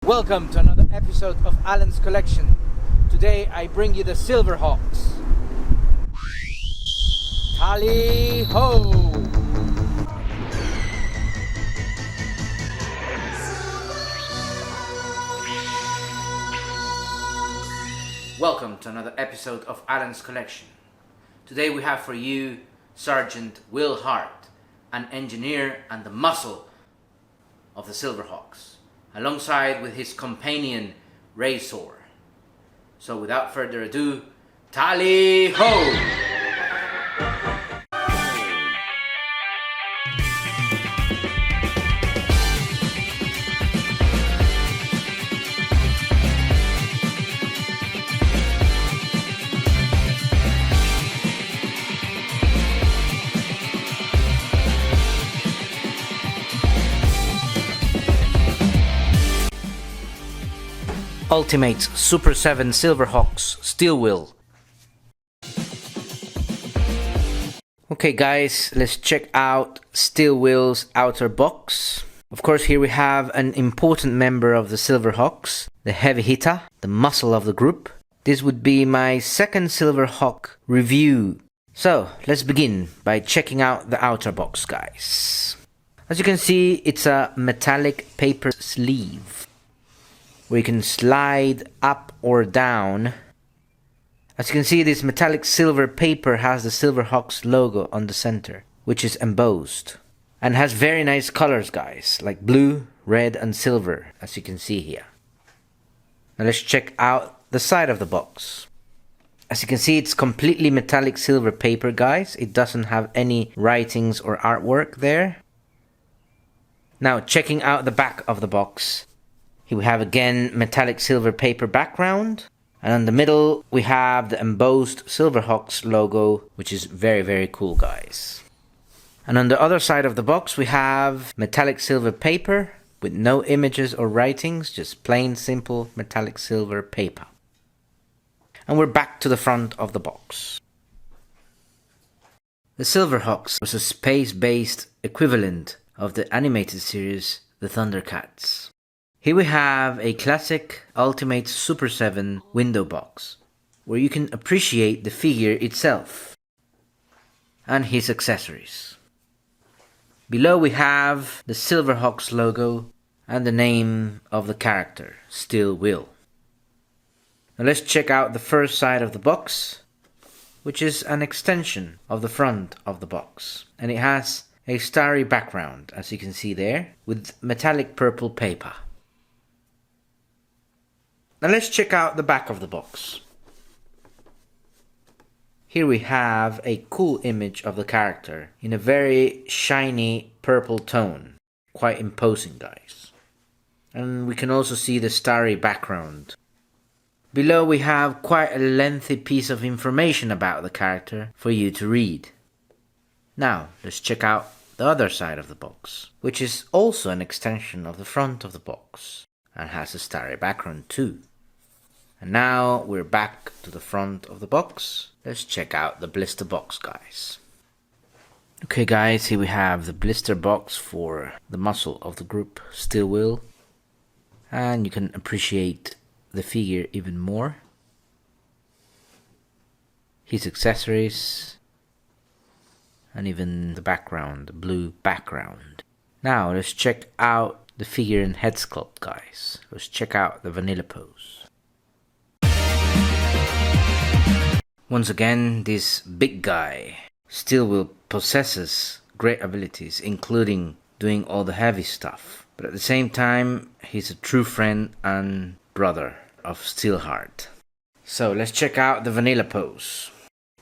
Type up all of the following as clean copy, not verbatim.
Welcome to another episode of Alan's Collection. Today I bring you the Silverhawks. Tally ho! Welcome to another episode of Alan's Collection. Today we have for you Sergeant Will Hart, an engineer and the muscle of the Silverhawks, alongside with his companion Razor. So without further ado, tally ho! Ultimate Super7 Silverhawks Steelwill. Okay guys, let's check out Steelwill's outer box. Of course, here we have an important member of the Silverhawks, the heavy hitter, the muscle of the group. This would be my second Silverhawk review. So let's begin by checking out the outer box, guys. As you can see, it's a metallic paper sleeve where you can slide up or down. As you can see, this metallic silver paper has the Silverhawks logo on the center, which is embossed, and has very nice colors, guys, like blue, red and silver, as you can see here. Now let's check out the side of the box. As you can see, it's completely metallic silver paper, guys. It doesn't have any writings or artwork there. Now checking out the back of the box. Here we have again metallic silver paper background, and in the middle we have the embossed Silverhawks logo, which is very cool, guys. And on the other side of the box we have metallic silver paper with no images or writings, just plain simple metallic silver paper. And we're back to the front of the box. The Silverhawks was a space-based equivalent of the animated series The Thundercats. Here we have a classic Ultimate Super7 window box, where you can appreciate the figure itself and his accessories. Below we have the Silverhawks logo and the name of the character, Steelwill. Now let's check out the first side of the box, which is an extension of the front of the box, and it has a starry background, as you can see there, with metallic purple paper. Now let's check out the back of the box. Here we have a cool image of the character in a very shiny purple tone. Quite imposing, guys. And we can also see the starry background. Below we have quite a lengthy piece of information about the character for you to read. Now let's check out the other side of the box, which is also an extension of the front of the box and has a starry background too. And now we're back to the front of the box. Let's check out the blister box, guys. Okay guys, here we have the blister box for the muscle of the group, Steelwill. And you can appreciate the figure even more. His accessories. And even the background, the blue background. Now let's check out the figure in head sculpt, guys. Let's check out the vanilla pose. Once again, this big guy, Steelwill, possesses great abilities, including doing all the heavy stuff. But at the same time, he's a true friend and brother of Steelheart. So let's check out the vanilla pose.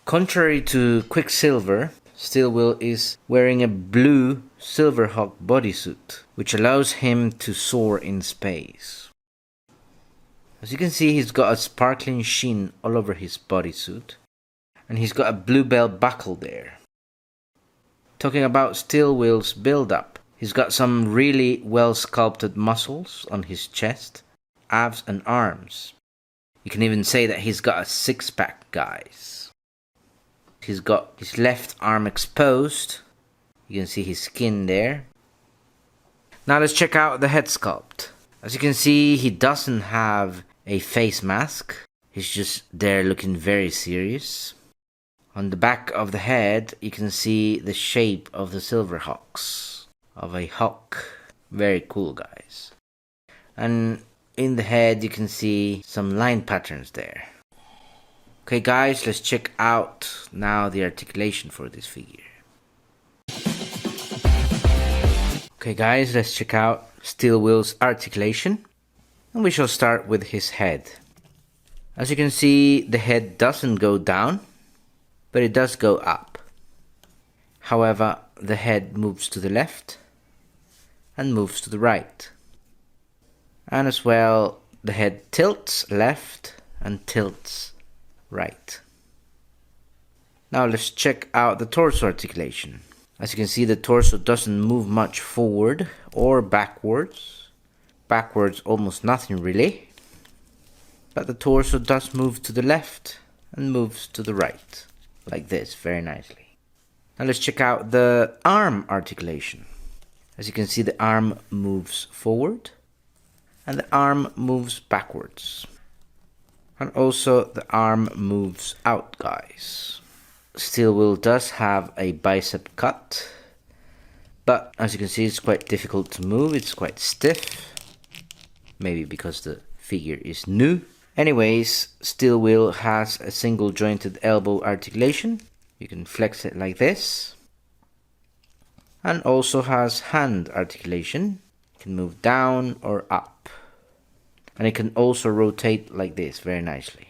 Contrary to Quicksilver, Steelwill is wearing a blue Silverhawk bodysuit, which allows him to soar in space. As you can see, he's got a sparkling sheen all over his bodysuit, and he's got a blue belt buckle there. Talking about Steelwill's build-up, he's got some really well sculpted muscles on his chest, abs and arms. You can even say that he's got a six-pack, guys. He's got his left arm exposed. You can see his skin there. Now let's check out the head sculpt. As you can see, he doesn't have a face mask. He's just there looking very serious. On the back of the head, you can see the shape of the Silverhawks, of a hawk. Very cool, guys. And in the head, you can see some line patterns there. Okay, guys, let's check out now the articulation for this figure. Okay, guys, let's check out Steelwill's articulation. And we shall start with his head. As you can see, the head doesn't go down, but it does go up. However, the head moves to the left and moves to the right. And as well, the head tilts left and tilts right. Now let's check out the torso articulation. As you can see, the torso doesn't move much forward or backwards. Backwards almost nothing really. But the torso does move to the left and moves to the right. Like this, very nicely. Now let's check out the arm articulation. As you can see, the arm moves forward and the arm moves backwards. And also the arm moves out, guys. Steelwill does have a bicep cut, but as you can see, it's quite difficult to move. It's quite stiff, maybe because the figure is new. Anyways, Steelwill has a single jointed elbow articulation. You can flex it like this. And also has hand articulation. You can move down or up. And it can also rotate like this very nicely.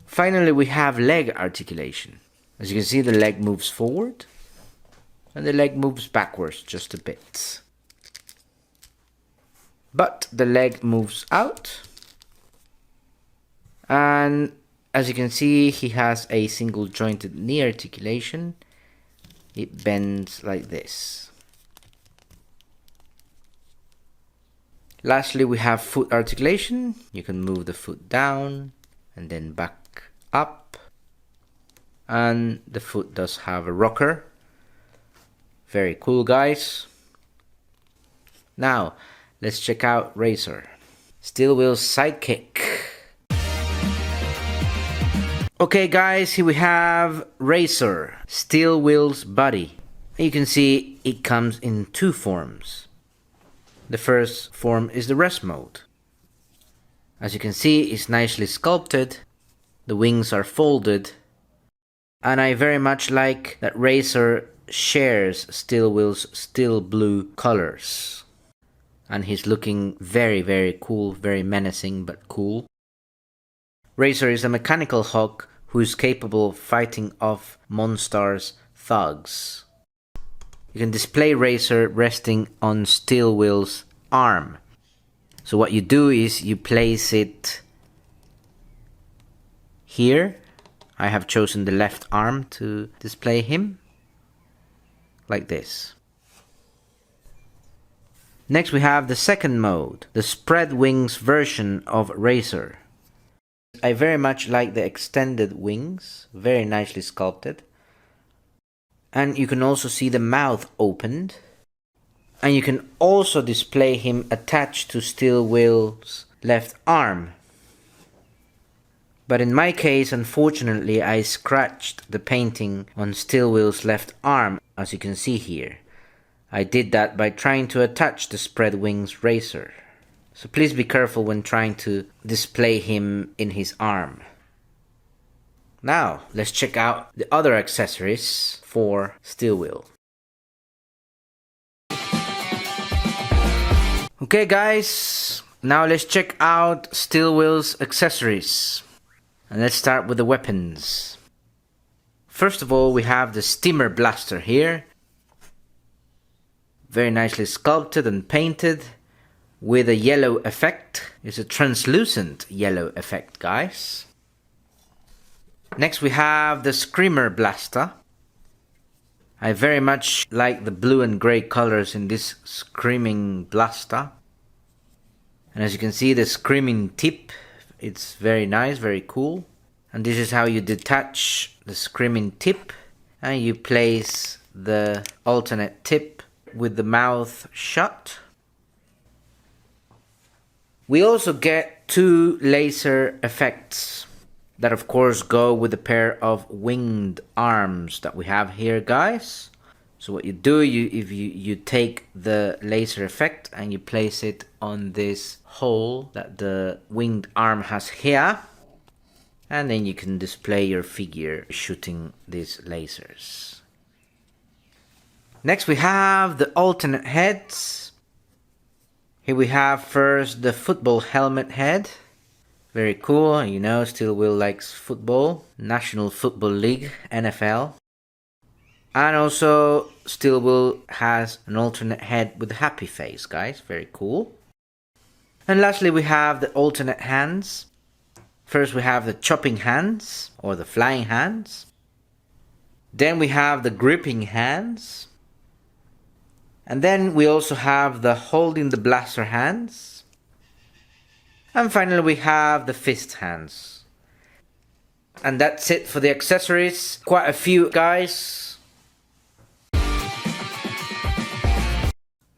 Finally, we have leg articulation. As you can see, the leg moves forward and the leg moves backwards just a bit. But the leg moves out. And as you can see, he has a single jointed knee articulation. It bends like this. Lastly, we have foot articulation. You can move the foot down and then back up. And the foot does have a rocker. Very cool, guys. Now, let's check out Razor, Steelwill's sidekick. Okay, guys, here we have Razor, Steelwill's buddy. You can see it comes in two forms. The first form is the rest mode. As you can see, it's nicely sculpted. The wings are folded. And I very much like that Razor shares Steelwill's steel blue colors. And he's looking very, very cool, very menacing but cool. Razor is a mechanical hawk who is capable of fighting off Monstar's thugs. You can display Razor resting on Steelwill's arm. So what you do is you place it here. I have chosen the left arm to display him. Like this. Next we have the second mode, the spread wings version of Razor. I very much like the extended wings, very nicely sculpted. And you can also see the mouth opened. And you can also display him attached to Steelwill's left arm. But in my case, unfortunately, I scratched the painting on Steelwill's left arm, as you can see here. I did that by trying to attach the spread wings Razor. So please be careful when trying to display him in his arm. Now, let's check out the other accessories for Steelwill. Okay, guys, now let's check out Steelwill's accessories. And let's start with the weapons. First of all, we have the steamer blaster here. Very nicely sculpted and painted with a yellow effect. It's a translucent yellow effect, guys. Next we have the Screamer Blaster. I very much like the blue and grey colors in this Screaming Blaster. And as you can see, the Screaming tip, it's very nice, very cool. And this is how you detach the Screaming tip. And you place the alternate tip with the mouth shut. We also get 2 laser effects that of course go with the pair of winged arms that we have here, guys. So what you do, you take the laser effect and you place it on this hole that the winged arm has here. And then you can display your figure shooting these lasers. Next we have the alternate heads. Here we have first the football helmet head. Very cool, you know, Steelwill likes football. National Football League, NFL. And also Steelwill has an alternate head with a happy face, guys. Very cool. And lastly we have the alternate hands. First we have the chopping hands, or the flying hands. Then we have the gripping hands. And then we also have the holding the blaster hands. And finally we have the fist hands. And that's it for the accessories. Quite a few, guys.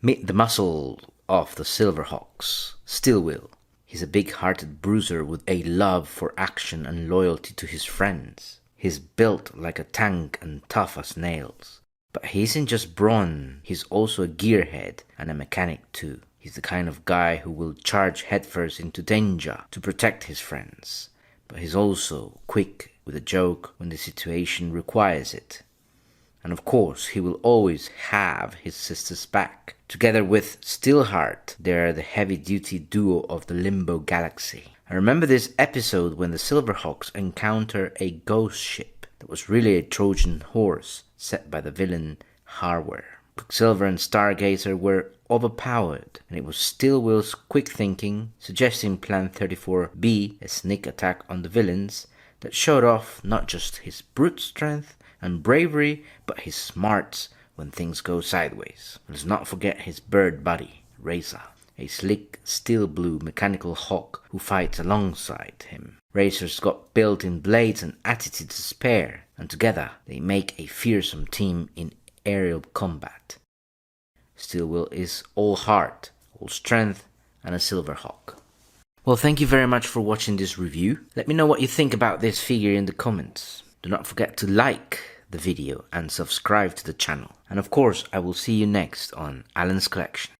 Meet the muscle of the Silverhawks, Steelwill. He's a big-hearted bruiser with a love for action and loyalty to his friends. He's built like a tank and tough as nails. But he isn't just brawn, he's also a gearhead and a mechanic too. He's the kind of guy who will charge headfirst into danger to protect his friends. But he's also quick with a joke when the situation requires it. And of course, he will always have his sister's back. Together with Steelheart, they are the heavy-duty duo of the Limbo Galaxy. I remember this episode when the Silverhawks encounter a ghost ship that was really a Trojan horse set by the villain Hardware. Quicksilver and Stargazer were overpowered, and it was Steelwill's quick thinking, suggesting Plan 34B, a sneak attack on the villains, that showed off not just his brute strength and bravery, but his smarts when things go sideways. Let's not forget his bird buddy, Razor, a sleek steel blue mechanical hawk who fights alongside him. Razor's got built-in blades and attitude to spare, and together they make a fearsome team in aerial combat. Steelwill is all heart, all strength, and a Silverhawk. Well, thank you very much for watching this review. Let me know what you think about this figure in the comments. Do not forget to like the video and subscribe to the channel. And of course, I will see you next on Alan's Collection.